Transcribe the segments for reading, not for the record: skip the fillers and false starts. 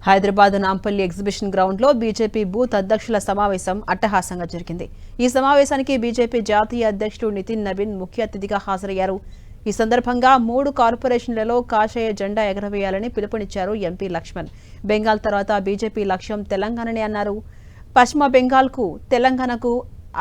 Hyderabad Nampally exhibition ground లో BJP booth అధ్యక్షుల సమావేశం అట్టహాసంగా జరిగింది. ఈ సమావేశానికి బీజేపీ జాతీయ అధ్యక్షుడు నితిన్ నవీన్ ముఖ్య అతిథిగా హాజరయ్యారు. ఈ సందర్భంగా 3 కార్పొరేషన్లలో కాషాయ జెండా ఎగరవేయాలని పిలుపునిచ్చారు ఎంపీ లక్ష్మణ్. బెంగాల్ తర్వాత బీజేపీ లక్ష్యం తెలంగాణనే అన్నారు. పశ్చిమ బెంగాల్కు తెలంగాణకు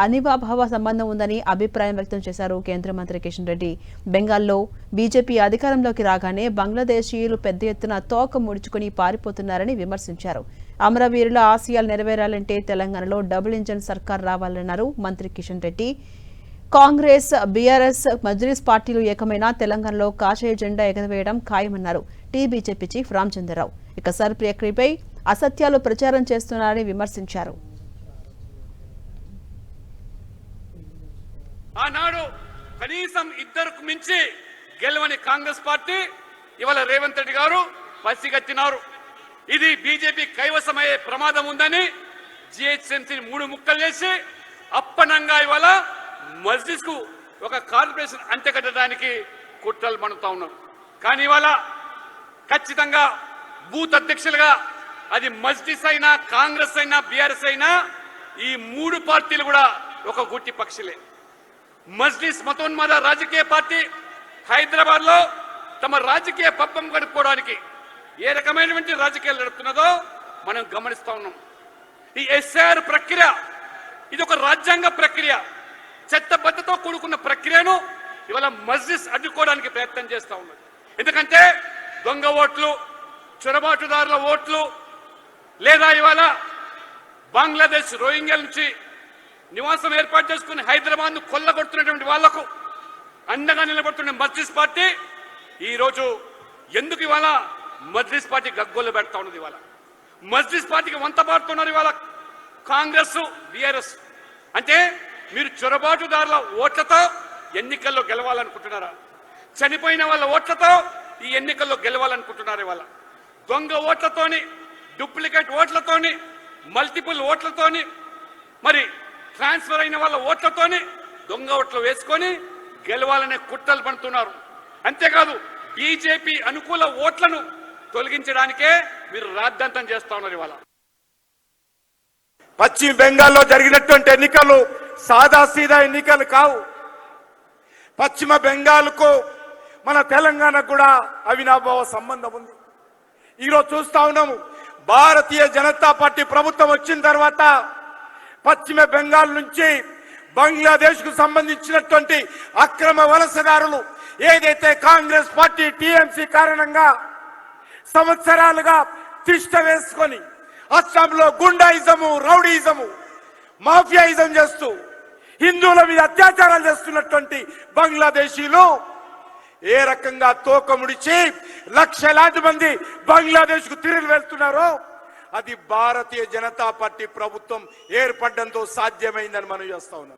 అనివాభావ సంబంధం ఉందని అభిప్రాయం వ్యక్తం చేశారు కేంద్ర మంత్రి కిషన్ రెడ్డి. బెంగాల్లో బీజేపీ అధికారంలోకి రాగానే బంగ్లాదేశీయులు పెద్ద ఎత్తున తోక ముడుచుకుని పారిపోతున్నారని విమర్శించారు. అమరవీరుల ఆశయాలు నెరవేరాలంటే తెలంగాణలో డబుల్ ఇంజన్ సర్కార్ రావాలన్నారు మంత్రి కిషన్ రెడ్డి. కాంగ్రెస్, బీఆర్ఎస్, మజ్లిస్ పార్టీలు ఏకమైన తెలంగాణలో కాషాయ జెండా ఎగరవేయడం ఖాయమన్నారు బీజేపీ చీఫ్ రామచంద్రరావు. ఇక సర్ ప్రక్రియపై అసత్యాలు ప్రచారం చేస్తున్నారని విమర్శించారు. ఆనాడు కనీసం 2కు మించి గెలవని కాంగ్రెస్ పార్టీ ఇవాళ రేవంత్ రెడ్డి గారు పసిగట్టినారు. ఇది బీజేపీ కైవసమయ్యే ప్రమాదం ఉందని జిహెచ్ఎంసీని 3 ముక్కలు చేసి అప్పనంగా ఇవాళ మజ్లిస్ కు ఒక కార్పొరేషన్ అంటగట్టడానికి కుట్రలు పన్నుతా ఉన్నారు. కానీ ఇవాళ ఖచ్చితంగా బూత్ అధ్యక్షులుగా అది మజ్లిస్ అయినా, కాంగ్రెస్ అయినా, బీఆర్ఎస్ అయినా ఈ 3 పార్టీలు కూడా ఒక గుట్టి పక్షులే. మజ్లిస్ మతోన్మాద రాజకీయ పార్టీ హైదరాబాద్ లో తమ రాజకీయ పబ్బం గడుపుకోవడానికి ఏ రకమైనటువంటి రాజకీయాలు నడుపుతున్నదో మనం గమనిస్తా ఉన్నాం. ఈ ఎస్ఐఆర్ ప్రక్రియ ఇది ఒక రాజ్యాంగ ప్రక్రియ, చట్టబద్ధతో కూడుకున్న ప్రక్రియను ఇవాళ మజ్లిస్ అడ్డుకోవడానికి ప్రయత్నం చేస్తూ ఉన్నది. ఎందుకంటే దొంగ ఓట్లు, చొరబాటుదారుల ఓట్లు, లేదా ఇవాళ బంగ్లాదేశ్ రోహింగ్యాల నుంచి నివాసం ఏర్పాటు చేసుకుని హైదరాబాద్ ను కొల్లగొడుతున్నటువంటి వాళ్లకు అండగా నిలబడుతున్న మజ్లిస్ పార్టీ ఈరోజు ఎందుకు ఇవాళ మజ్లిస్ పార్టీ గగ్గోలు పెడతా ఉన్నది? ఇవాళ మజ్లిస్ పార్టీకి వంత పాడుతున్నారు ఇవాళ కాంగ్రెస్, బీఆర్ఎస్. అంటే మీరు చొరబాటుదారుల ఓట్లతో ఎన్నికల్లో గెలవాలనుకుంటున్నారా? చనిపోయిన వాళ్ళ ఓట్లతో ఈ ఎన్నికల్లో గెలవాలనుకుంటున్నారు. ఇవాళ దొంగ ఓట్లతోని, డూప్లికేట్ ఓట్లతోని, మల్టిపుల్ ఓట్లతోని, మరి ట్రాన్స్ఫర్ అయిన వాళ్ళ ఓట్లతోని దొంగ ఓట్లు వేసుకొని గెలవాలనే కుట్రలు పడుతున్నారు. అంతేకాదు బీజేపీ అనుకూల ఓట్లను తొలగించడానికే మీరు రాద్ధాంతం చేస్తా ఉన్నారు. ఇవాళ పశ్చిమ బెంగాల్లో జరిగినటువంటి ఎన్నికలు సాదాసీదా ఎన్నికలు కావు. పశ్చిమ బెంగాల్కు మన తెలంగాణకు కూడా అవినాభావ సంబంధం ఉంది. ఈరోజు చూస్తా ఉన్నాము, భారతీయ జనతా పార్టీ ప్రభుత్వం వచ్చిన తర్వాత పశ్చిమ బెంగాల్ నుంచి బంగ్లాదేశ్ కు సంబంధించినటువంటి అక్రమ వలసదారులు ఏదైతే కాంగ్రెస్ పార్టీ టీఎంసీ కారణంగా సంవత్సరాలుగా తిష్ట వేసుకొని అస్సాంలో గుండాయిజము, రౌడీయిజము, మాఫియాయిజం చేస్తూ హిందువుల మీద అత్యాచారాలు చేస్తున్నటువంటి బంగ్లాదేశీలు ఏ రకంగా తోక ముడిచి లక్షలాది మంది బంగ్లాదేశ్ కు తిరిగి వెళ్తున్నారో అది భారతీయ జనతా పార్టీ ప్రభుత్వం ఏర్పడడంతో సాధ్యమైందని మనం చేస్తా ఉన్నాం.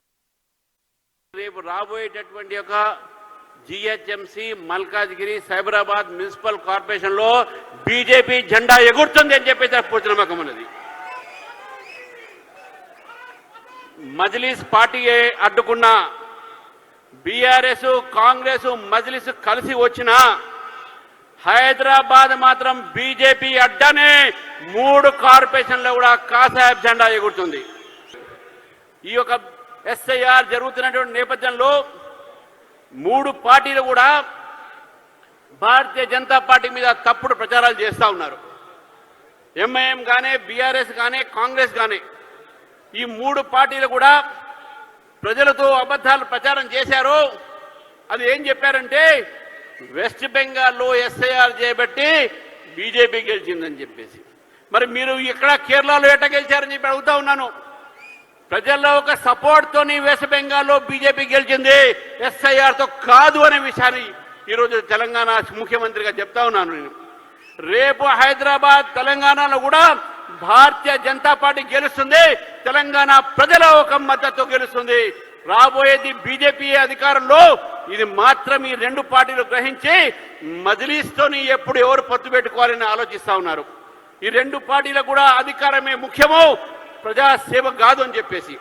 రేపు రాబోయేటటువంటి ఒక GHMC, Malkajgiri, Cyberabad municipal corporation లో బీజేపీ జెండా ఎగురుతుంది అని చెప్పేసి పూర్తి నమ్మకం ఉన్నది. మజ్లిస్ పార్టీ అడ్డుకున్న బీఆర్ఎస్, కాంగ్రెస్, మజ్లిస్ కలిసి వచ్చిన హైదరాబాద్ మాత్రం బీజేపీ అడ్డానే 3 కార్పొరేషన్లో కూడా కాషాయ జెండా ఎగురుతుంది. ఈ యొక్క ఎస్ఐఆర్ జరుగుతున్నటువంటి నేపథ్యంలో 3 పార్టీలు కూడా భారతీయ జనతా పార్టీ మీద తప్పుడు ప్రచారాలు చేస్తూ ఉన్నారు. ఎంఐఎం కానీ, బీఆర్ఎస్ కానీ, కాంగ్రెస్ కానీ ఈ 3 పార్టీలు కూడా ప్రజలతో అబద్ధాలు ప్రచారం చేశారు. అది ఏం చెప్పారంటే వెస్ట్ బెంగాల్లో ఎస్ఐఆర్ చేయబట్టి బీజేపీ గెలిచిందని చెప్పేసి. మరి మీరు ఇక్కడ కేరళలో ఎట్లా గెలిచారని చెప్పి అడుగుతా ఉన్నాను. ప్రజల్లో ఒక సపోర్ట్తోని వెస్ట్ బెంగాల్లో బీజేపీ గెలిచింది, ఎస్ఐఆర్తో కాదు అనే విషయాన్ని ఈరోజు తెలంగాణ ముఖ్యమంత్రిగా చెప్తా ఉన్నాను నేను. రేపు హైదరాబాద్, తెలంగాణలో కూడా భారతీయ జనతా పార్టీ గెలుస్తుంది. తెలంగాణ ప్రజల ఒక మద్దతు గెలుస్తుంది. రాబోయేది బీజేపీ అధికారంలో. ఇది మాత్రం ఈ 2 పార్టీలు గ్రహించి మజ్లిస్తోని ఎప్పుడు ఎవరు పొత్తు పెట్టుకోవాలని ఆలోచిస్తా ఉన్నారు. ఈ 2 పార్టీలకు కూడా అధికారమే ముఖ్యమో, ప్రజాసేవ కాదు అని చెప్పేసి.